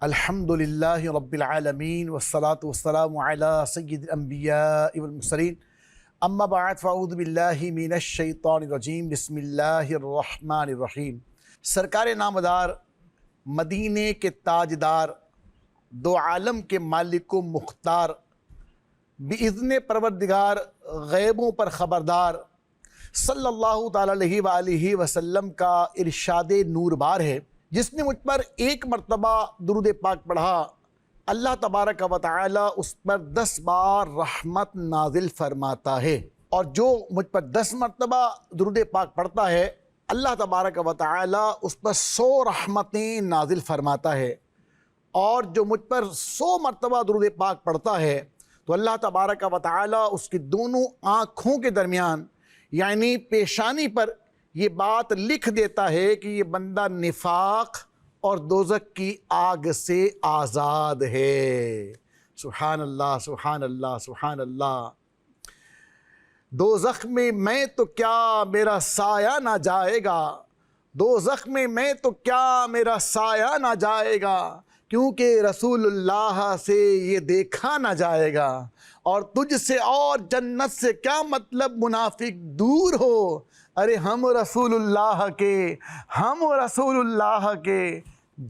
الحمدللہ رب العالمین والصلاة والسلام علی سید الانبیاء والمرسلین اما بعد فاعوذ باللہ من الشیطان الرجیم بسم اللہ الرحمن الرحیم۔ سرکار نامدار، مدینے کے تاجدار، دو عالم کے مالک و مختار، باذن پروردگار غیبوں پر خبردار، صلی اللہ تعالیٰ علیہ وآلہ وسلم کا ارشاد نور بار ہے، جس نے مجھ پر ایک مرتبہ درود پاک پڑھا، اللہ تبارک و تعالی اس پر 10 بار رحمت نازل فرماتا ہے، اور جو مجھ پر 10 مرتبہ درود پاک پڑھتا ہے اللہ تبارک و تعالی اس پر 100 رحمتیں نازل فرماتا ہے، اور جو مجھ پر 100 مرتبہ درود پاک پڑھتا ہے تو اللہ تبارک و تعالی اس کی دونوں آنکھوں کے درمیان یعنی پیشانی پر یہ بات لکھ دیتا ہے کہ یہ بندہ نفاق اور دوزخ کی آگ سے آزاد ہے۔ سبحان اللہ، سبحان اللہ، سبحان اللہ۔ دوزخ میں تو کیا میرا سایہ نہ جائے گا، دوزخ میں تو کیا میرا سایہ نہ جائے گا، کیونکہ رسول اللہ سے یہ دیکھا نہ جائے گا، اور تجھ سے اور جنت سے کیا مطلب منافق دور ہو، ارے ہم رسول اللہ کے، ہم رسول اللہ کے،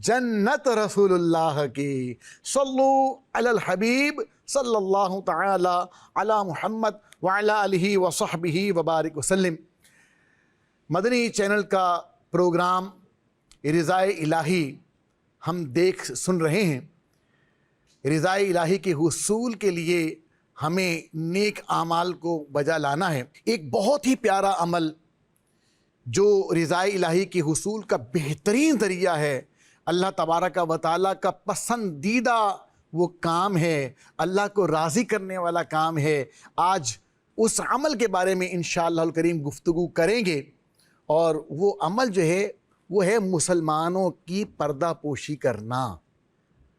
جنت رسول اللہ کی۔ صلو علی الحبیب صلی اللہ تعالی علی محمد وعلی آلہ وصحبہ وبارک وسلم۔ مدنی چینل کا پروگرام رضائے الہی ہم سن رہے ہیں۔ رضائے الہی کے حصول کے لیے ہمیں نیک اعمال کو بجا لانا ہے۔ ایک بہت ہی پیارا عمل جو رضائے الہی کے حصول کا بہترین ذریعہ ہے، اللہ تبارک و تعالیٰ کا پسندیدہ وہ کام ہے، اللہ کو راضی کرنے والا کام ہے۔ آج اس عمل کے بارے میں انشاءاللہ الکریم گفتگو کریں گے، اور وہ عمل جو ہے وہ ہے مسلمانوں کی پردہ پوشی کرنا۔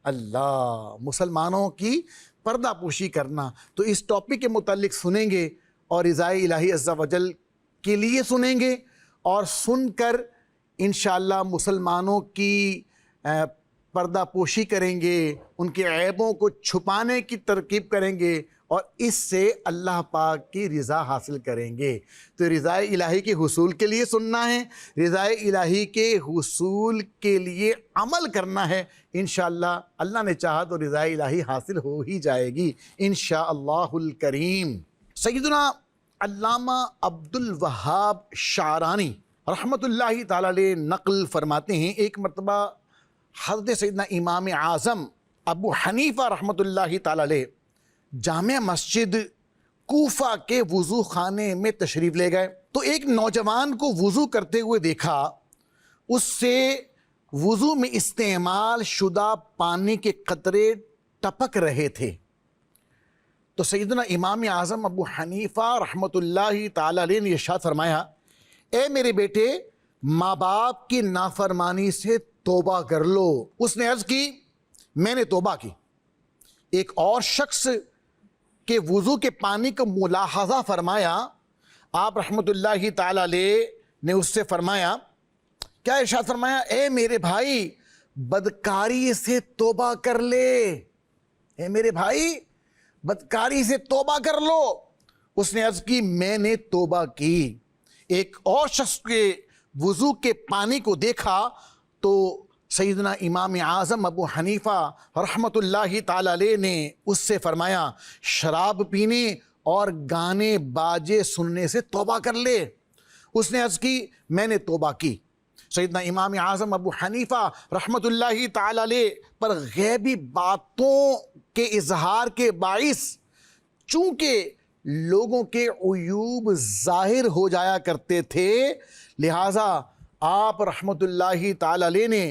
اللہ، مسلمانوں کی پردہ پوشی کرنا۔ تو اس ٹاپک کے متعلق سنیں گے، اور رضائے الہی عز و جل کے لیے سنیں گے، اور سن کر انشاءاللہ مسلمانوں کی پردہ پوشی کریں گے، ان کے عیبوں کو چھپانے کی ترکیب کریں گے، اور اس سے اللہ پاک کی رضا حاصل کریں گے۔ تو رضائے الہی کے حصول کے لیے سننا ہے، رضائے الہی کے حصول کے لیے عمل کرنا ہے۔ انشاءاللہ اللہ نے چاہا تو رضائے الہی حاصل ہو ہی جائے گی انشاءاللہ الکریم۔ سیدنا علامہ عبد الوہاب شعرانی رحمۃ اللہ تعالی علیہ نقل فرماتے ہیں، ایک مرتبہ حضرت سیدنا امام اعظم ابو حنیفہ رحمۃ اللہ تعالی علیہ جامع مسجد کوفہ کے وضو خانے میں تشریف لے گئے، تو ایک نوجوان کو وضو کرتے ہوئے دیکھا، اس سے وضو میں استعمال شدہ پانی کے قطرے ٹپک رہے تھے۔ تو سیدنا امام اعظم ابو حنیفہ رحمۃ اللہ تعالی علیہ نے ارشاد فرمایا، اے میرے بیٹے، ماں باپ کی نافرمانی سے توبہ کر لو۔ اس نے عرض کی، میں نے توبہ کی۔ ایک اور شخص کے وضو کے پانی کو ملاحظہ فرمایا، آپ رحمۃ اللہ تعالی علیہ نے اس سے فرمایا، کیا ارشاد فرمایا، اے میرے بھائی، بدکاری سے توبہ کر لے، اے میرے بھائی بدکاری سے توبہ کر لو۔ اس نے عرض کی، میں نے توبہ کی۔ ایک اور شخص کے وضو کے پانی کو دیکھا تو سیدنا امام اعظم ابو حنیفہ رحمۃ اللہ تعالی علیہ نے اس سے فرمایا، شراب پینے اور گانے باجے سننے سے توبہ کر لے۔ اس نے عرض کی، میں نے توبہ کی۔ سیدنا امام اعظم ابو حنیفہ رحمۃ اللہ تعالی علیہ پر غیبی باتوں کے اظہار کے باعث چونکہ لوگوں کے عیوب ظاہر ہو جایا کرتے تھے، لہٰذا آپ رحمۃ اللہ تعالی علیہ نے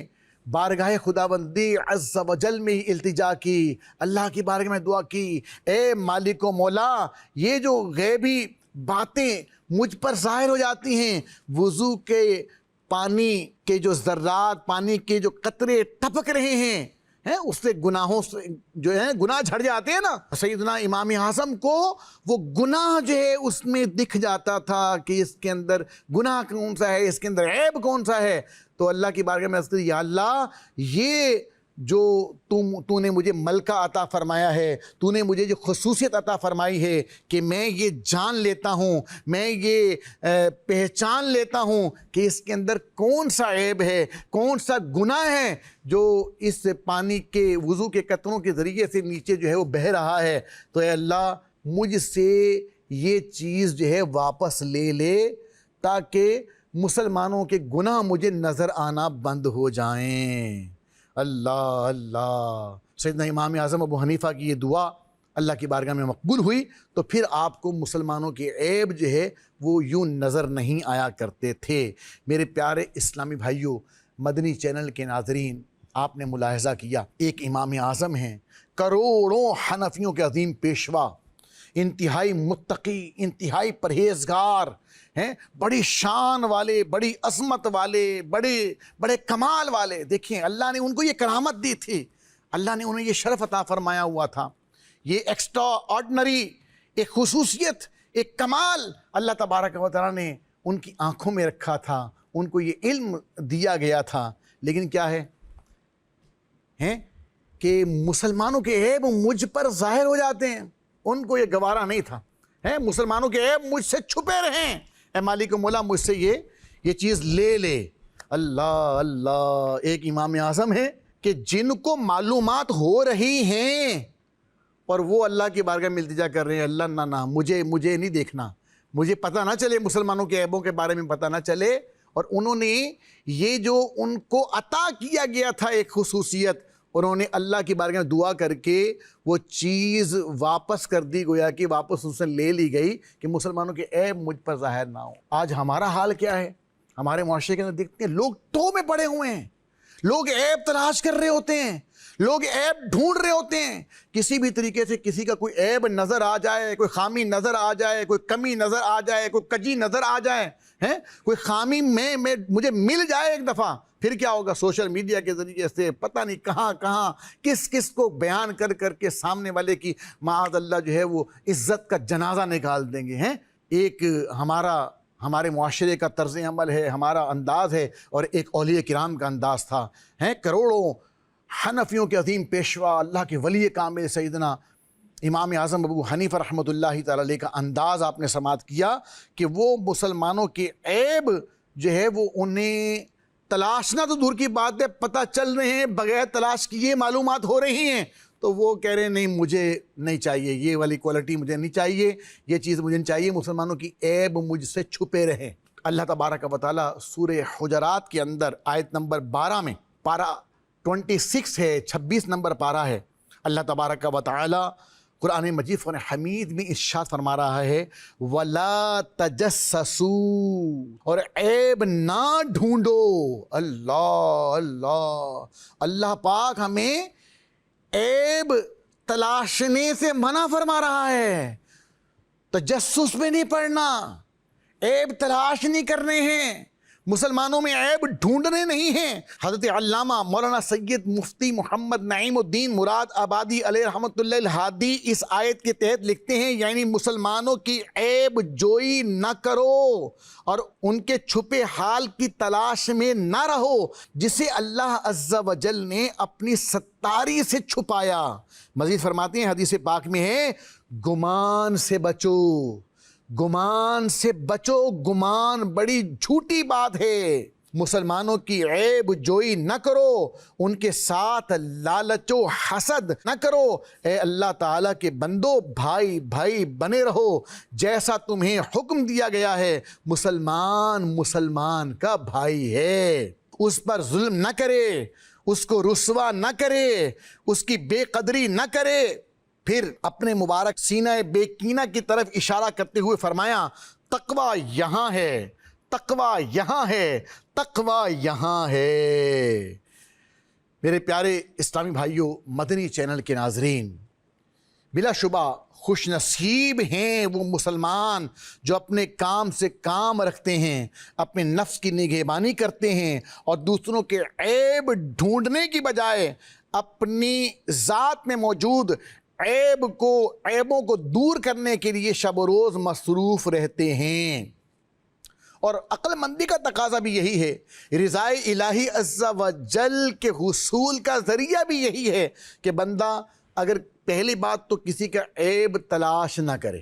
بارگاہ خداوندی عز و جل میں التجا کی، اللہ کی بارگاہ میں دعا کی، اے مالک و مولا، یہ جو غیبی باتیں مجھ پر ظاہر ہو جاتی ہیں، وضو کے پانی کے جو ذرات، پانی کے جو قطرے ٹپک رہے ہیں، اس سے گناہوں سے جو ہے گناہ جھڑ جاتے ہیں نا۔ سیدنا امام اعظم کو وہ گناہ جو ہے اس میں دکھ جاتا تھا کہ اس کے اندر گناہ کون سا ہے، اس کے اندر عیب کون سا ہے۔ تو اللہ کی بارگاہ میں عرض کی، یا اللہ، یہ جو تو نے مجھے ملکہ عطا فرمایا ہے، تو نے مجھے جو خصوصیت عطا فرمائی ہے کہ میں یہ جان لیتا ہوں، میں یہ پہچان لیتا ہوں کہ اس کے اندر کون سا عیب ہے، کون سا گناہ ہے جو اس پانی کے وضو کے قطروں کے ذریعے سے نیچے جو ہے وہ بہہ رہا ہے۔ تو اے اللہ مجھ سے یہ چیز جو ہے واپس لے لے، تاکہ مسلمانوں کے گناہ مجھے نظر آنا بند ہو جائیں۔ اللہ اللہ۔ سیدنا امام اعظم ابو حنیفہ کی یہ دعا اللہ کی بارگاہ میں مقبول ہوئی، تو پھر آپ کو مسلمانوں کے عیب جو ہے وہ یوں نظر نہیں آیا کرتے تھے۔ میرے پیارے اسلامی بھائیوں، مدنی چینل کے ناظرین، آپ نے ملاحظہ کیا ایک امام اعظم ہیں، کروڑوں حنفیوں کے عظیم پیشوا، انتہائی متقی، انتہائی پرہیزگار ہیں، بڑی شان والے، بڑی عظمت والے، بڑے کمال والے۔ دیکھیں اللہ نے ان کو یہ کرامت دی تھی، اللہ نے انہیں یہ شرف عطا فرمایا ہوا تھا، یہ ایکسٹرا آرڈنری ایک خصوصیت، ایک کمال اللہ تبارک و تعالیٰ نے ان کی آنکھوں میں رکھا تھا، ان کو یہ علم دیا گیا تھا۔ لیکن کیا ہے کہ مسلمانوں کے عیب مجھ پر ظاہر ہو جاتے ہیں، ان کو یہ گوارا نہیں تھا، مسلمانوں کے عیب مجھ سے چھپے رہیں، اے مالک و مولا مجھ سے یہ چیز لے لے۔ اللہ اللہ۔ ایک امام اعظم ہے کہ جن کو معلومات ہو رہی ہیں اور وہ اللہ کی بارگاہ میں التجا کر رہے ہیں، اللہ نہ مجھے نہیں دیکھنا، مجھے پتہ نہ چلے، مسلمانوں کے عیبوں کے بارے میں پتہ نہ چلے۔ اور انہوں نے یہ جو ان کو عطا کیا گیا تھا ایک خصوصیت، انہوں نے اللہ کی بارگاہ میں دعا کر کے وہ چیز واپس کر دی، گویا کہ واپس ان سے لے لی گئی کہ مسلمانوں کے عیب مجھ پر ظاہر نہ ہو۔ آج ہمارا حال کیا ہے؟ ہمارے معاشرے کے اندر دیکھتے ہیں لوگ ٹو میں پڑے ہوئے ہیں، لوگ عیب تلاش کر رہے ہوتے ہیں، لوگ عیب ڈھونڈ رہے ہوتے ہیں، کسی بھی طریقے سے کسی کا کوئی عیب نظر آ جائے، کوئی خامی نظر آ جائے، کوئی کمی نظر آ جائے، کوئی کجی نظر آ جائے، کوئی خامی میں مجھے مل جائے ایک دفعہ، پھر کیا ہوگا؟ سوشل میڈیا کے ذریعے سے پتہ نہیں کہاں کس کو بیان کر کے سامنے والے کی معاذ اللہ جو ہے وہ عزت کا جنازہ نکال دیں گے۔ ایک ہمارے معاشرے کا طرز عمل ہے، ہمارا انداز ہے، اور ایک اولیاء کرام کا انداز تھا۔ کروڑوں حنفیوں کے عظیم پیشوا، اللہ کے ولی کامل سیدنا امام اعظم ابو حنیفہ رحمۃ اللہ تعالی علیہ کا انداز آپ نے سماعت کیا کہ وہ مسلمانوں کے عیب جو ہے وہ انہیں تلاشنا تو دور کی بات ہے، پتہ چل رہے ہیں، بغیر تلاش کیے معلومات ہو رہی ہیں، تو وہ کہہ رہے ہیں نہیں مجھے نہیں چاہیے، یہ والی کوالٹی مجھے نہیں چاہیے، یہ چیز مجھے نہیں چاہیے، مسلمانوں کی عیب مجھ سے چھپے رہے۔ اللہ تبارک و تعالیٰ سورہ حجرات کے اندر آیت نمبر 12 میں، پارہ 26 ہے، 26 نمبر پارہ ہے، اللہ تبارک و تعالیٰ قرآن مجید فرقان حمید میں ارشاد فرما رہا ہے وَلَا تَجَسَّسُوا، اور عیب نہ ڈھونڈو۔ اللہ اللہ۔ اللہ پاک ہمیں عیب تلاشنے سے منع فرما رہا ہے، تجسس میں نہیں پڑنا، عیب تلاش نہیں کرنے ہیں، مسلمانوں میں عیب ڈھونڈنے نہیں ہیں۔ حضرت علامہ مولانا سید مفتی محمد نعیم الدین مراد آبادی علیہ رحمۃ اللہ الہادی اس آیت کے تحت لکھتے ہیں، یعنی مسلمانوں کی عیب جوئی نہ کرو اور ان کے چھپے حال کی تلاش میں نہ رہو جسے اللہ عز و جل نے اپنی ستاری سے چھپایا۔ مزید فرماتے ہیں حدیث پاک میں ہے گمان سے بچو، گمان سے بچو، گمان بڑی جھوٹی بات ہے۔ مسلمانوں کی عیب جوئی نہ کرو، ان کے ساتھ لالچ و حسد نہ کرو۔ اے اللہ تعالیٰ کے بندو، بھائی بھائی بنے رہو، جیسا تمہیں حکم دیا گیا ہے۔ مسلمان کا بھائی ہے، اس پر ظلم نہ کرے، اس کو رسوا نہ کرے، اس کی بے قدری نہ کرے۔ پھر اپنے مبارک سینہ بے کینہ کی طرف اشارہ کرتے ہوئے فرمایا تقویٰ یہاں ہے، تقویٰ یہاں ہے، تقویٰ یہاں ہے۔ میرے پیارے اسلامی بھائیوں، مدنی چینل کے ناظرین، بلا شبہ خوش نصیب ہیں وہ مسلمان جو اپنے کام سے کام رکھتے ہیں، اپنے نفس کی نگہبانی کرتے ہیں اور دوسروں کے عیب ڈھونڈنے کی بجائے اپنی ذات میں موجود عیبوں کو دور کرنے کے لیے شب و روز مصروف رہتے ہیں۔ اور عقل مندی کا تقاضا بھی یہی ہے، رضائے الہی عز و جل کے حصول کا ذریعہ بھی یہی ہے کہ بندہ اگر پہلی بات تو کسی کا عیب تلاش نہ کرے،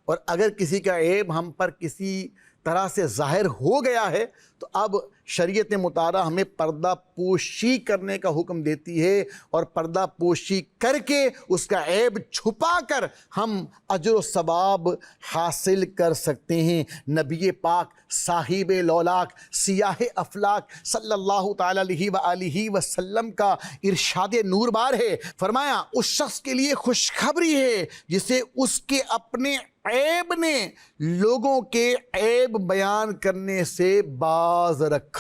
اور اگر کسی کا عیب ہم پر کسی طرح سے ظاہر ہو گیا ہے تو اب شریعت مطالعہ ہمیں پردہ پوشی کرنے کا حکم دیتی ہے، اور پردہ پوشی کر کے اس کا عیب چھپا کر ہم اجر و ثواب حاصل کر سکتے ہیں۔ نبی پاک صاحب لولاک سیاہ افلاک صلی اللہ تعالیٰ علیہ وآلہ وسلم کا ارشاد نور بار ہے، فرمایا اس شخص کے لیے خوشخبری ہے جسے اس کے اپنے عیب نے لوگوں کے عیب بیان کرنے سے باز رکھا۔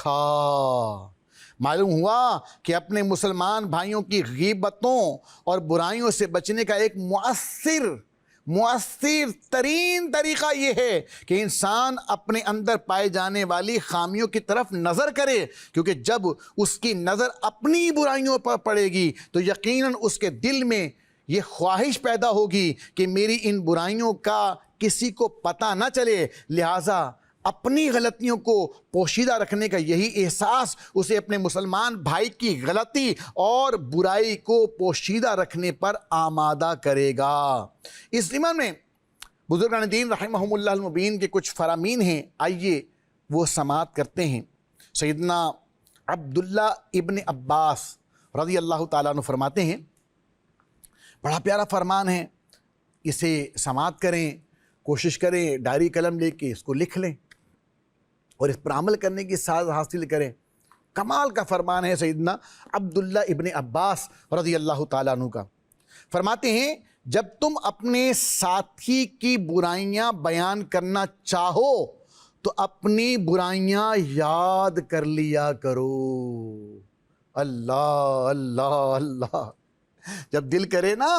معلوم ہوا کہ اپنے مسلمان بھائیوں کی غیبتوں اور برائیوں سے بچنے کا ایک مؤثر ترین طریقہ یہ ہے کہ انسان اپنے اندر پائے جانے والی خامیوں کی طرف نظر کرے، کیونکہ جب اس کی نظر اپنی برائیوں پر پڑے گی تو یقیناً اس کے دل میں یہ خواہش پیدا ہوگی کہ میری ان برائیوں کا کسی کو پتہ نہ چلے، لہٰذا اپنی غلطیوں کو پوشیدہ رکھنے کا یہی احساس اسے اپنے مسلمان بھائی کی غلطی اور برائی کو پوشیدہ رکھنے پر آمادہ کرے گا۔ اس ضمن میں بزرگان دین رحمہم اللہ المبین کے کچھ فرامین ہیں، آئیے وہ سماعت کرتے ہیں۔ سیدنا عبداللہ ابن عباس رضی اللہ تعالیٰ عنہ فرماتے ہیں، بڑا پیارا فرمان ہے، اسے سماعت کریں، کوشش کریں ڈائری قلم لے کے اس کو لکھ لیں اور اس پر عمل کرنے کی ساز حاصل کریں۔ کمال کا فرمان ہے سیدنا عبداللہ ابن عباس رضی اللہ تعالیٰ عنہ کا، فرماتے ہیں جب تم اپنے ساتھی کی برائیاں بیان کرنا چاہو تو اپنی برائیاں یاد کر لیا کرو۔ اللہ اللہ اللہ، جب دل کرے نا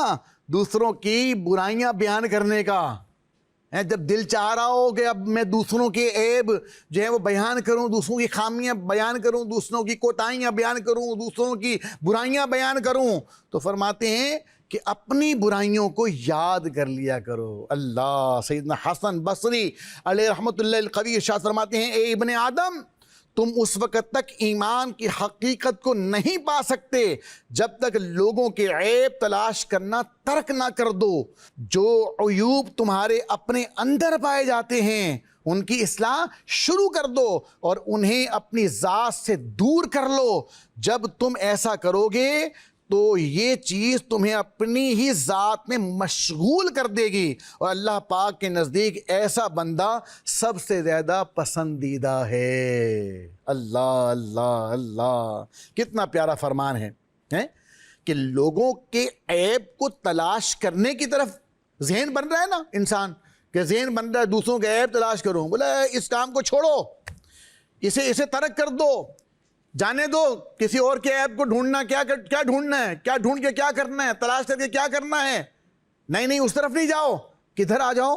دوسروں کی برائیاں بیان کرنے کا، جب دل چاہ رہا ہو کہ اب میں دوسروں کے عیب جو ہے وہ بیان کروں، دوسروں کی خامیاں بیان کروں، دوسروں کی کوتاہیاں بیان کروں، دوسروں کی برائیاں بیان کروں، تو فرماتے ہیں کہ اپنی برائیوں کو یاد کر لیا کرو۔ اللہ، سیدنا حسن بصری علیہ رحمۃ اللہ القوی ارشاد فرماتے ہیں، اے ابن آدم، تم اس وقت تک ایمان کی حقیقت کو نہیں پا سکتے جب تک لوگوں کے عیب تلاش کرنا ترک نہ کر دو۔ جو عیوب تمہارے اپنے اندر پائے جاتے ہیں ان کی اصلاح شروع کر دو اور انہیں اپنی ذات سے دور کر لو۔ جب تم ایسا کرو گے تو یہ چیز تمہیں اپنی ہی ذات میں مشغول کر دے گی، اور اللہ پاک کے نزدیک ایسا بندہ سب سے زیادہ پسندیدہ ہے۔ اللہ اللہ اللہ، کتنا پیارا فرمان ہے کہ لوگوں کے عیب کو تلاش کرنے کی طرف ذہن بن رہا ہے نا انسان، کہ ذہن بن رہا ہے دوسروں کے عیب تلاش کروں، بولا اس کام کو چھوڑو، اسے ترک کر دو، جانے دو، کسی اور کے عیب کو ڈھونڈنا، کیا ڈھونڈنا ہے، کیا ڈھونڈ کے کیا کرنا ہے، تلاش کر کے کیا کرنا ہے، نہیں اس طرف نہیں جاؤ، کدھر آ جاؤ،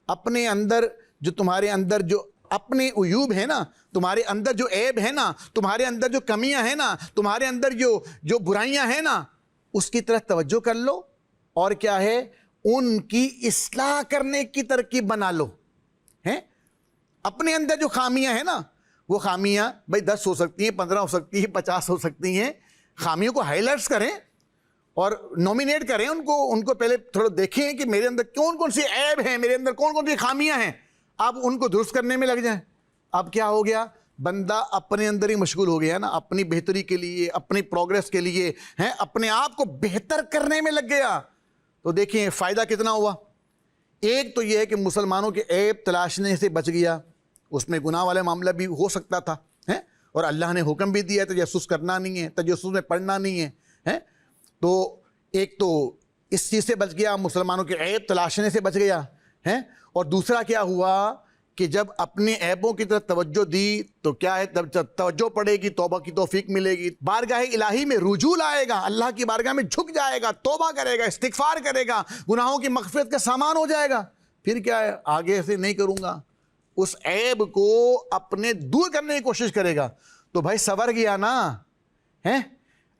اپنے اندر جو تمہارے اندر جو اپنے عیوب ہیں نا، تمہارے اندر جو عیب ہے نا، تمہارے اندر جو کمیاں ہیں نا، تمہارے اندر جو برائیاں ہیں نا، اس کی طرف توجہ کر لو، اور کیا ہے، ان کی اصلاح کرنے کی ترکیب بنا لو۔ اپنے اندر جو خامیاں ہیں نا، وہ خامیاں بھائی 10 ہو سکتی ہیں، 15 ہو سکتی ہیں، 50 ہو سکتی ہیں، خامیوں کو ہائی لائٹس کریں اور نومینیٹ کریں ان کو پہلے تھوڑا دیکھیں کہ میرے اندر کون سی عیب ہیں، میرے اندر کون سی خامیاں ہیں، اب ان کو درست کرنے میں لگ جائیں۔ اب کیا ہو گیا، بندہ اپنے اندر ہی مشغول ہو گیا نا، اپنی بہتری کے لیے، اپنی پروگریس کے لیے، اپنے آپ کو بہتر کرنے میں لگ گیا، تو دیکھیں فائدہ کتنا ہوا۔ ایک تو یہ ہے کہ مسلمانوں کے عیب تلاشنے سے بچ گیا، اس میں گناہ والا معاملہ بھی ہو سکتا تھا، اور اللہ نے حکم بھی دیا ہے تجسس کرنا نہیں ہے، تجسس میں پڑھنا نہیں ہے، تو ایک تو اس چیز سے بچ گیا، مسلمانوں کے عیب تلاشنے سے بچ گیا، اور دوسرا کیا ہوا کہ جب اپنے عیبوں کی طرف توجہ دی تو کیا ہے، جب توجہ پڑے گی توبہ کی توفیق ملے گی، بارگاہ الہی میں رجوع آئے گا، اللہ کی بارگاہ میں جھک جائے گا، توبہ کرے گا، استغفار کرے گا، گناہوں کی مغفرت کا سامان ہو جائے گا، پھر کیا ہے، آگے سے نہیں کروں گا، اس عیب کو اپنے دور کرنے کی کوشش کرے گا، تو بھائی سنور گیا نا،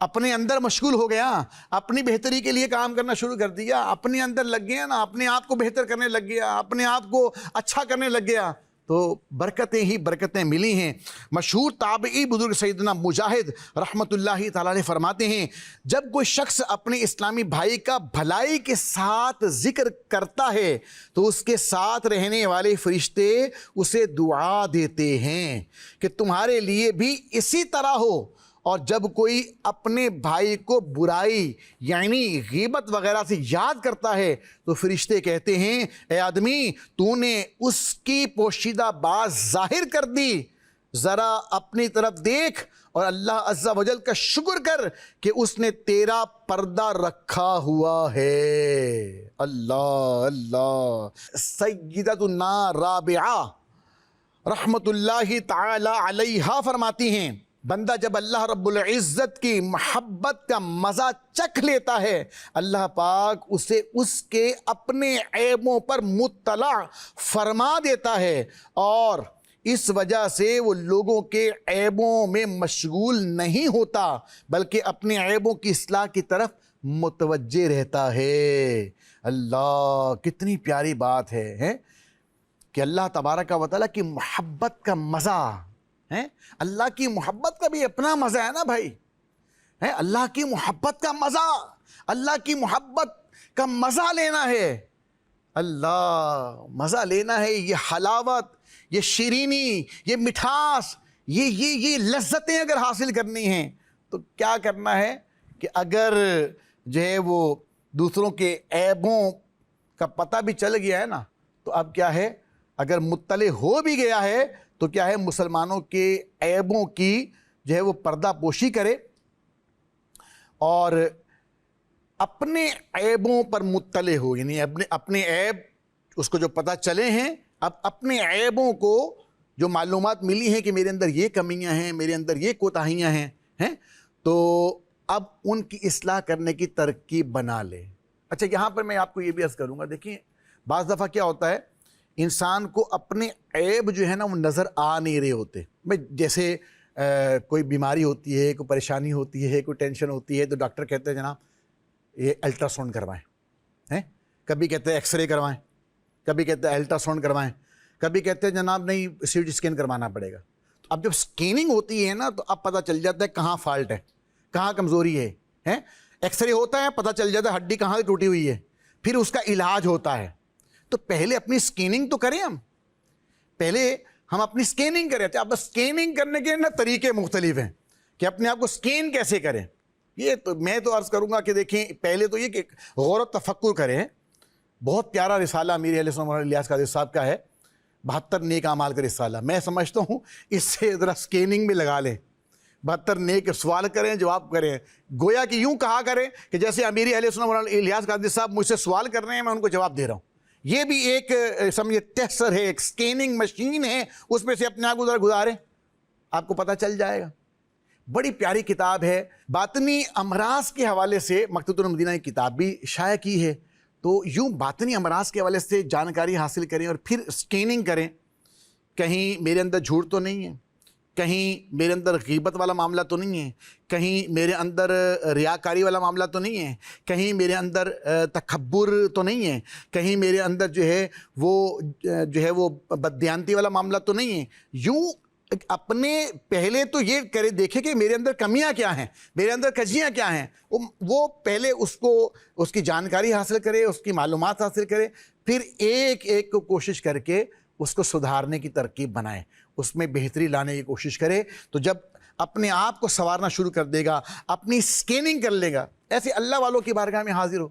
اپنے اندر مشغول ہو گیا، اپنی بہتری کے لیے کام کرنا شروع کر دیا، اپنے اندر لگ گیا نا، اپنے آپ کو بہتر کرنے لگ گیا، اپنے آپ کو اچھا کرنے لگ گیا، تو برکتیں ہی برکتیں ملی ہیں۔ مشہور تابعی بزرگ سیدنا مجاہد رحمۃ اللہ تعالیٰ علیہ فرماتے ہیں، جب کوئی شخص اپنے اسلامی بھائی کا بھلائی کے ساتھ ذکر کرتا ہے تو اس کے ساتھ رہنے والے فرشتے اسے دعا دیتے ہیں کہ تمہارے لیے بھی اسی طرح ہو، اور جب کوئی اپنے بھائی کو برائی یعنی غیبت وغیرہ سے یاد کرتا ہے تو فرشتے کہتے ہیں اے آدمی تو نے اس کی پوشیدہ بات ظاہر کر دی، ذرا اپنی طرف دیکھ اور اللہ عز و جل کا شکر کر کہ اس نے تیرا پردہ رکھا ہوا ہے۔ اللہ اللہ۔ سیدتنا رابعہ رحمت اللہ تعالی علیہا فرماتی ہیں، بندہ جب اللہ رب العزت کی محبت کا مزہ چکھ لیتا ہے، اللہ پاک اسے اس کے اپنے عیبوں پر مطلع فرما دیتا ہے، اور اس وجہ سے وہ لوگوں کے عیبوں میں مشغول نہیں ہوتا بلکہ اپنے عیبوں کی اصلاح کی طرف متوجہ رہتا ہے۔ اللہ، کتنی پیاری بات ہے کہ اللہ تبارک و تعالیٰ کی محبت کا مزہ ہے۔ اللہ کی محبت کا بھی اپنا مزہ ہے نا بھائی، اللہ کی محبت کا مزہ، اللہ کی محبت کا مزہ لینا ہے، اللہ مزہ لینا ہے، یہ حلاوت، یہ شیرینی، یہ مٹھاس، یہ لذتیں اگر حاصل کرنی ہیں تو کیا کرنا ہے کہ اگر جو ہے وہ دوسروں کے عیبوں کا پتہ بھی چل گیا ہے نا تو اب کیا ہے، اگر مطلع ہو بھی گیا ہے تو کیا ہے، مسلمانوں کے عیبوں کی جو ہے وہ پردہ پوشی کرے اور اپنے عیبوں پر مطلع ہو، یعنی اپنے عیب اس کو جو پتہ چلے ہیں، اب اپنے عیبوں کو جو معلومات ملی ہیں کہ میرے اندر یہ کمیاں ہیں، میرے اندر یہ کوتاہیاں ہیں تو اب ان کی اصلاح کرنے کی ترکیب بنا لے۔ اچھا، یہاں پر میں آپ کو یہ بھی عرض کروں گا، دیکھیں بعض دفعہ کیا ہوتا ہے، انسان کو اپنے عیب جو ہے نا وہ نظر آ نہیں رہے ہوتے۔ جیسے کوئی بیماری ہوتی ہے، کوئی پریشانی ہوتی ہے، کوئی ٹینشن ہوتی ہے تو ڈاکٹر کہتے ہیں جناب یہ الٹرا ساؤنڈ کروائیں، کبھی کہتے ہیں ایکس رے کروائیں، کبھی کہتے ہیں الٹرا ساؤنڈ کروائیں، کبھی کہتے ہیں جناب نہیں سی ٹی اسکین کروانا پڑے گا۔ تو اب جب اسکیننگ ہوتی ہے نا تو اب پتہ چل جاتا ہے کہاں فالٹ ہے، کہاں کمزوری ہے۔ ایکس رے ہوتا ہے، پتہ چل جاتا ہے ہڈی کہاں ٹوٹی ہوئی ہے، پھر اس کا علاج ہوتا ہے۔ تو پہلے اپنی اسکیننگ تو کریں، ہم اپنی اسکیننگ کریں۔ اب اسکیننگ کرنے کے نا طریقے مختلف ہیں کہ اپنے آپ کو اسکین کیسے کریں۔ یہ تو میں تو عرض کروں گا کہ دیکھیں، پہلے تو یہ کہ غور و تفکر کریں۔ بہت پیارا رسالہ امیر اہل سنت الیاس قادری صاحب کا ہے، 72 نیک اعمال کا رسالہ۔ میں سمجھتا ہوں اس سے ذرا اسکیننگ بھی لگا لیں، 72 نیک سوال کریں، جواب کریں، گویا کہ یوں کہا کریں کہ جیسے امیر اہل سنت الیاس قادری صاحب مجھ سے سوال کر رہے ہیں، میں ان کو جواب دے رہا ہوں۔ یہ بھی ایک سمجھے ٹیسٹر ہے، ایک سکیننگ مشین ہے، اس میں سے اپنے آپ کو ذرا گزاریں، آپ کو پتہ چل جائے گا۔ بڑی پیاری کتاب ہے، باطنی امراض کے حوالے سے مکتبۃ المدینہ کی کتاب بھی شائع کی ہے۔ تو یوں باطنی امراض کے حوالے سے جانکاری حاصل کریں اور پھر سکیننگ کریں، کہیں میرے اندر جھوٹ تو نہیں ہے، کہیں میرے اندر غیبت والا معاملہ تو نہیں ہے، کہیں میرے اندر ریاکاری والا معاملہ تو نہیں ہے، کہیں میرے اندر تکبر تو نہیں ہے، کہیں میرے اندر جو ہے وہ بددیانتی والا معاملہ تو نہیں ہے۔ یوں اپنے پہلے تو یہ کرے، دیکھے کہ میرے اندر کمیاں کیا ہیں، میرے اندر کجیاں کیا ہیں، وہ پہلے اس کی جانکاری حاصل کرے، اس کی معلومات حاصل کرے، پھر ایک ایک کو کوشش کر کے اس کو سدھارنے کی ترکیب بنائے، اس میں بہتری لانے کی کوشش کرے۔ تو جب اپنے آپ کو سنوارنا شروع کر دے گا، اپنی سکیننگ کر لے گا، ایسے اللہ والوں کی بارگاہ میں حاضر ہو۔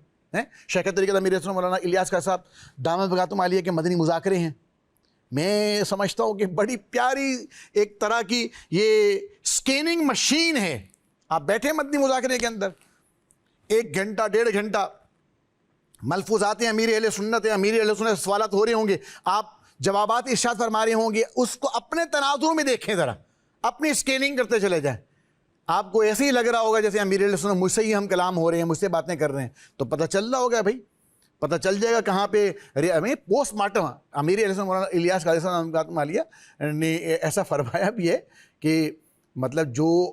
شیخ طریقت امیر سنت مولانا الیاس قادری صاحب دامت برکاتہم عالیہ کے مدنی مذاکرے ہیں، میں سمجھتا ہوں کہ بڑی پیاری ایک طرح کی یہ سکیننگ مشین ہے۔ آپ بیٹھے مدنی مذاکرے کے اندر 1 گھنٹہ 1.5 گھنٹہ ملفوظات امیر اہل سنت سوالات ہو رہے ہوں گے، آپ جوابات ارشاد فرما رہے ہوں گے، اس کو اپنے تناظر میں دیکھیں، ذرا اپنی سکیننگ کرتے چلے جائیں۔ آپ کو ایسے ہی لگ رہا ہوگا جیسے امیر اہل سنت مجھ سے ہی ہم کلام ہو رہے ہیں، مجھ سے باتیں کر رہے ہیں، تو پتہ چل رہا ہوگا بھائی، پتہ چل جائے گا کہاں پہ پوسٹ مارٹم۔ امیر اہل سنت مولانا الیاس قادری صاحب دامت برکاتہم عالیہ نے ایسا فرمایا بھی ہے کہ مطلب جو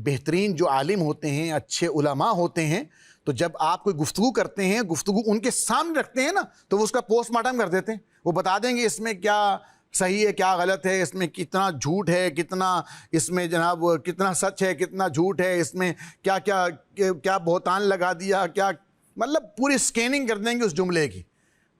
بہترین جو عالم ہوتے ہیں، اچھے علماء ہوتے ہیں، تو جب آپ کوئی گفتگو کرتے ہیں، گفتگو ان کے سامنے رکھتے ہیں نا، تو وہ اس کا پوسٹ مارٹم کر دیتے ہیں، وہ بتا دیں گے اس میں کیا صحیح ہے کیا غلط ہے، اس میں کتنا جھوٹ ہے، کتنا اس میں جناب کتنا سچ ہے، کتنا جھوٹ ہے، اس میں کیا کیا کیا بہتان لگا دیا، کیا مطلب پوری سکیننگ کر دیں گے اس جملے کی۔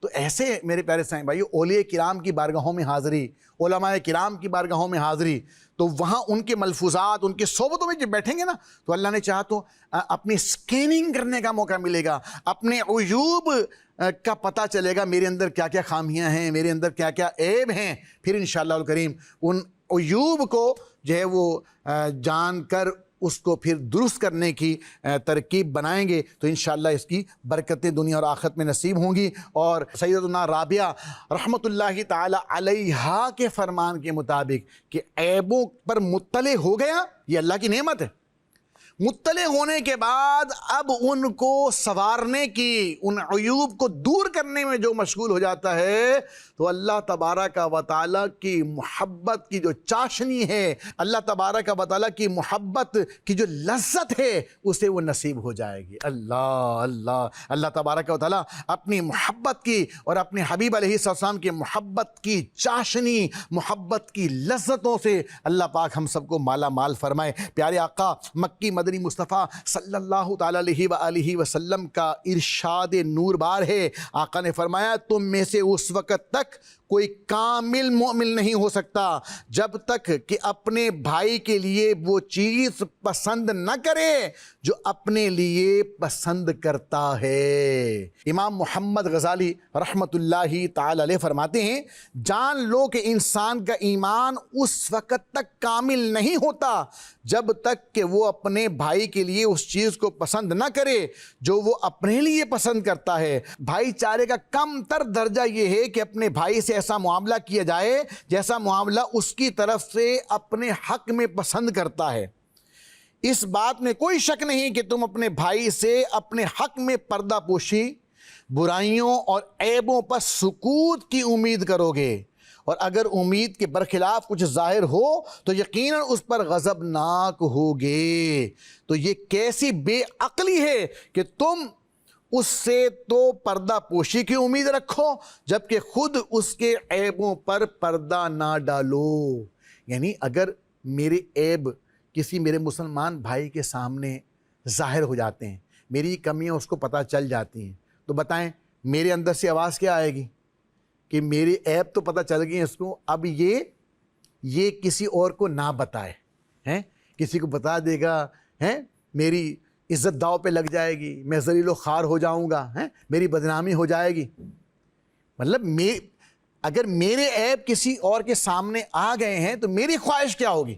تو ایسے میرے پیارے سائیں بھائی، اولیاء کرام کی بارگاہوں میں حاضری، علماء کرام کی بارگاہوں میں حاضری، تو وہاں ان کے ملفوظات، ان کے صحبتوں میں جب بیٹھیں گے نا، تو اللہ نے چاہا تو اپنی سکیننگ کرنے کا موقع ملے گا، اپنے عیوب کا پتہ چلے گا، میرے اندر کیا کیا خامیاں ہیں، میرے اندر کیا کیا عیب ہیں، پھر انشاءاللہ الکریم ان عیوب کو جو ہے وہ جان کر اس کو پھر درست کرنے کی ترکیب بنائیں گے، تو انشاءاللہ اس کی برکتیں دنیا اور آخرت میں نصیب ہوں گی۔ اور سیدنا رابعہ رحمۃ اللہ تعالی علیہا کے فرمان کے مطابق کہ عیبوں پر مطلع ہو گیا، یہ اللہ کی نعمت ہے۔ مطلع ہونے کے بعد اب ان کو سنوارنے کی، ان عیوب کو دور کرنے میں جو مشغول ہو جاتا ہے، تو اللہ تبارک و تعالیٰ کی محبت کی جو چاشنی ہے، اللہ تبارک و تعالیٰ کی محبت کی جو لذت ہے، اسے وہ نصیب ہو جائے گی۔ اللہ اللہ اللہ تبارک و تعالیٰ اپنی محبت کی اور اپنے حبیب علیہ السلام کی محبت کی چاشنی، محبت کی لذتوں سے اللہ پاک ہم سب کو مالا مال فرمائے۔ پیارے آقا مکی مدنی مصطفیٰ صلی اللہ تعالیٰ علیہ وآلہ وسلم کا ارشاد نور بار ہے، آقا نے فرمایا تم میں سے اس وقت تک کوئی کامل مومن نہیں ہو سکتا جب تک کہ اپنے بھائی کے لیے وہ چیز پسند نہ کرے جو اپنے لیے پسند کرتا ہے۔ امام محمد غزالی رحمۃ اللہ تعالی علیہ فرماتے ہیں، جان لو کہ انسان کا ایمان اس وقت تک کامل نہیں ہوتا جب تک کہ وہ اپنے بھائی کے لیے اس چیز کو پسند نہ کرے جو وہ اپنے لیے پسند کرتا ہے۔ بھائی چارے کا کم تر درجہ یہ ہے کہ اپنے بھائی سے ایسا معاملہ کیا جائے جیسا معاملہ اس کی طرف سے اپنے حق میں پسند کرتا ہے۔ اس بات میں کوئی شک نہیں کہ تم اپنے بھائی سے اپنے حق میں پردہ پوشی، برائیوں اور عیبوں پر سکوت کی امید کرو گے، اور اگر امید کے برخلاف کچھ ظاہر ہو تو یقیناً اس پر غضبناک ہوگے۔ تو یہ کیسی بے عقلی ہے کہ تم اس سے تو پردہ پوشی کی امید رکھو جبکہ خود اس کے عیبوں پر پردہ نہ ڈالو۔ یعنی اگر میرے عیب کسی میرے مسلمان بھائی کے سامنے ظاہر ہو جاتے ہیں، میری کمیاں اس کو پتہ چل جاتی ہیں، تو بتائیں میرے اندر سے آواز کیا آئے گی کہ میرے عیب تو پتہ چل گئی اس کو، اب یہ کسی اور کو نہ بتائے ہیں، کسی کو بتا دے گا ہیں، میری عزت داؤ پہ لگ جائے گی، میں ذلیل و خوار ہو جاؤں گا، ہیں، میری بدنامی ہو جائے گی۔ مطلب اگر میرے عیب کسی اور کے سامنے آ گئے ہیں تو میری خواہش کیا ہوگی؟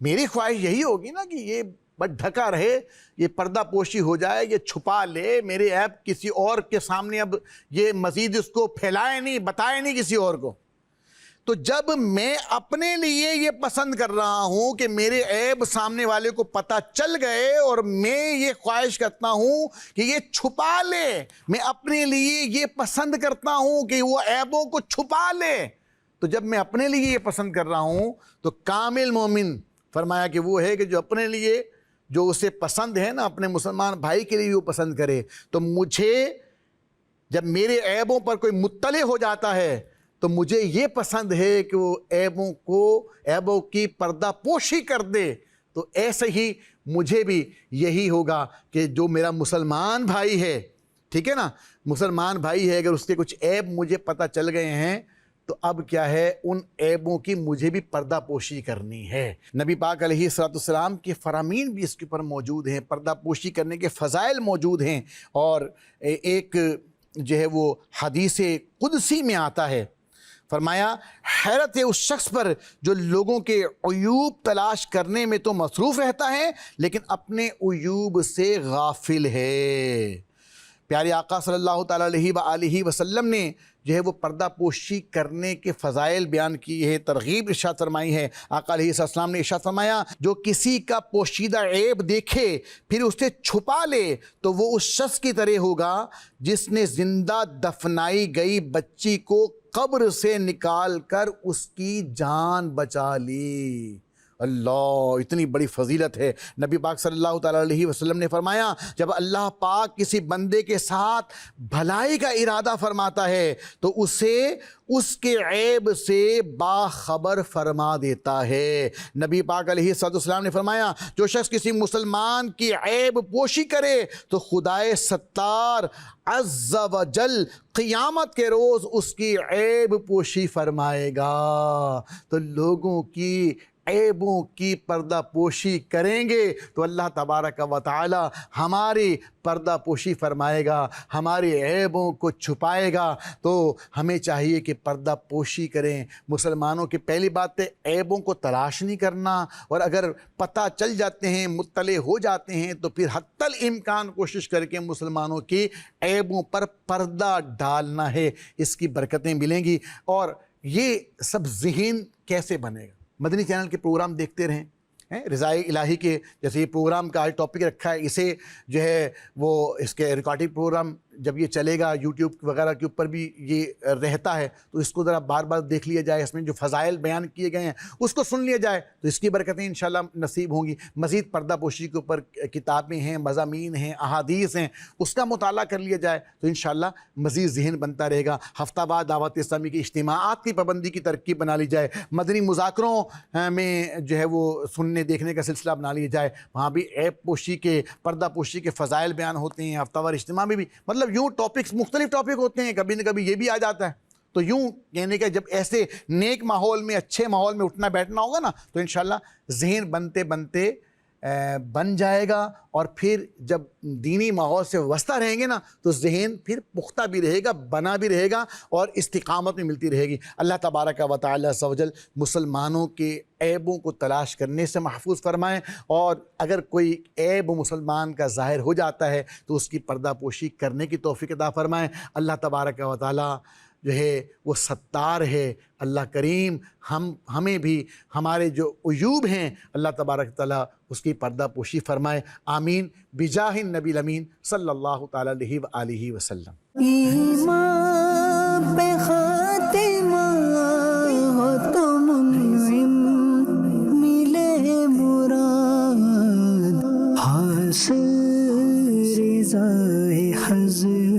میری خواہش یہی ہوگی نا کہ یہ بس ڈھکا رہے، یہ پردہ پوشی ہو جائے، یہ چھپا لے میرے عیب کسی اور کے سامنے، اب یہ مزید اس کو پھیلائے نہیں، بتائے نہیں کسی اور کو۔ تو جب میں اپنے لیے یہ پسند کر رہا ہوں کہ میرے عیب سامنے والے کو پتہ چل گئے اور میں یہ خواہش کرتا ہوں کہ یہ چھپا لے، میں اپنے لیے یہ پسند کرتا ہوں کہ وہ عیبوں کو چھپا لے، تو جب میں اپنے لیے یہ پسند کر رہا ہوں تو کامل مومن فرمایا کہ وہ ہے کہ جو اپنے لیے جو اسے پسند ہے نا، اپنے مسلمان بھائی کے لیے بھی وہ پسند کرے۔ تو مجھے جب میرے عیبوں پر کوئی مطلع ہو جاتا ہے تو مجھے یہ پسند ہے کہ وہ عیبوں کی پردہ پوشی کر دے۔ تو ایسے ہی مجھے بھی یہی ہوگا کہ جو میرا مسلمان بھائی ہے، ٹھیک ہے نا، مسلمان بھائی ہے، اگر اس کے کچھ عیب مجھے پتہ چل گئے ہیں تو اب کیا ہے، ان عیبوں کی مجھے بھی پردہ پوشی کرنی ہے۔ نبی پاک علیہ السلام کے فرامین بھی اس کے اوپر موجود ہیں، پردہ پوشی کرنے کے فضائل موجود ہیں، اور ایک جو ہے وہ حدیث قدسی میں آتا ہے، فرمایا حیرت ہے اس شخص پر جو لوگوں کے عیوب تلاش کرنے میں تو مصروف رہتا ہے لیکن اپنے عیوب سے غافل ہے۔ پیارے آقا صلی اللہ تعالیٰ علیہ وآلہ وسلم نے جو ہے وہ پردہ پوشی کرنے کے فضائل بیان کی ہے، ترغیب ارشاد فرمائی ہے۔ آقا علیہ السلام نے ارشاد فرمایا، جو کسی کا پوشیدہ عیب دیکھے پھر اسے چھپا لے تو وہ اس شخص کی طرح ہوگا جس نے زندہ دفنائی گئی بچی کو قبر سے نکال کر اس کی جان بچا لی۔ اللہ اتنی بڑی فضیلت ہے۔ نبی پاک صلی اللہ تعالیٰ علیہ وسلم نے فرمایا جب اللہ پاک کسی بندے کے ساتھ بھلائی کا ارادہ فرماتا ہے تو اسے اس کے عیب سے باخبر فرما دیتا ہے۔ نبی پاک علیہ السلام نے فرمایا جو شخص کسی مسلمان کی عیب پوشی کرے تو خدائے ستار عز و جل قیامت کے روز اس کی عیب پوشی فرمائے گا۔ تو لوگوں کی عیبوں کی پردہ پوشی کریں گے تو اللہ تبارک و تعالی ہماری پردہ پوشی فرمائے گا، ہماری عیبوں کو چھپائے گا۔ تو ہمیں چاہیے کہ پردہ پوشی کریں۔ مسلمانوں کی پہلی بات ہے عیبوں کو تلاش نہیں کرنا، اور اگر پتہ چل جاتے ہیں، مطلع ہو جاتے ہیں، تو پھر حتی الامکان کوشش کر کے مسلمانوں کی عیبوں پر پردہ ڈالنا ہے، اس کی برکتیں ملیں گی۔ اور یہ سب ذہن کیسے بنے گا؟ مدنی چینل کے پروگرام دیکھتے رہیں، رضائے الہی کے جیسے یہ پروگرام کا آج ٹاپک رکھا ہے، اسے جو ہے وہ اس کے ریکارڈنگ پروگرام جب یہ چلے گا یوٹیوب وغیرہ کے اوپر بھی یہ رہتا ہے تو اس کو ذرا بار بار دیکھ لیا جائے، اس میں جو فضائل بیان کیے گئے ہیں اس کو سن لیا جائے تو اس کی برکتیں انشاءاللہ نصیب ہوں گی۔ مزید پردہ پوشی کے اوپر کتابیں ہیں، مضامین ہیں، احادیث ہیں، اس کا مطالعہ کر لیا جائے تو انشاءاللہ مزید ذہن بنتا رہے گا۔ ہفتہ وار دعوت اسلامی کی اجتماعات کی پابندی کی ترکیب بنا لی جائے، مدنی مذاکروں میں جو ہے وہ سننے دیکھنے کا سلسلہ بنا لیا جائے، وہاں بھی عیب پوشی کے، پردہ پوشی کے فضائل بیان ہوتے ہیں۔ ہفتہ وار اجتماع میں بھی مطلب یوں ٹاپکس مختلف ٹاپک ہوتے ہیں، کبھی نہ کبھی یہ بھی آ جاتا ہے، تو یوں کہنے کا جب ایسے نیک ماحول میں، اچھے ماحول میں اٹھنا بیٹھنا ہوگا نا تو انشاءاللہ ذہن بنتے بنتے بن جائے گا، اور پھر جب دینی ماحول سے وابستہ رہیں گے نا تو ذہن پھر پختہ بھی رہے گا، بنا بھی رہے گا، اور استقامت بھی ملتی رہے گی۔ اللہ تبارک و تعالی عز و جل مسلمانوں کے عیبوں کو تلاش کرنے سے محفوظ فرمائیں، اور اگر کوئی عیب مسلمان کا ظاہر ہو جاتا ہے تو اس کی پردہ پوشی کرنے کی توفیق عطا فرمائیں۔ اللہ تبارک و تعالی جو ہے وہ ستار ہے، اللہ کریم ہمیں بھی ہمارے جو عیوب ہیں اللہ تبارک و تعالی اس کی پردہ پوشی فرمائے، آمین، بجاہ النبی الامین صلی اللہ تعالی علیہ وآلہ وسلم۔ ایمان پہ خاتمہ ہو تو منعم ملے مراد، حاصل رضا حضرت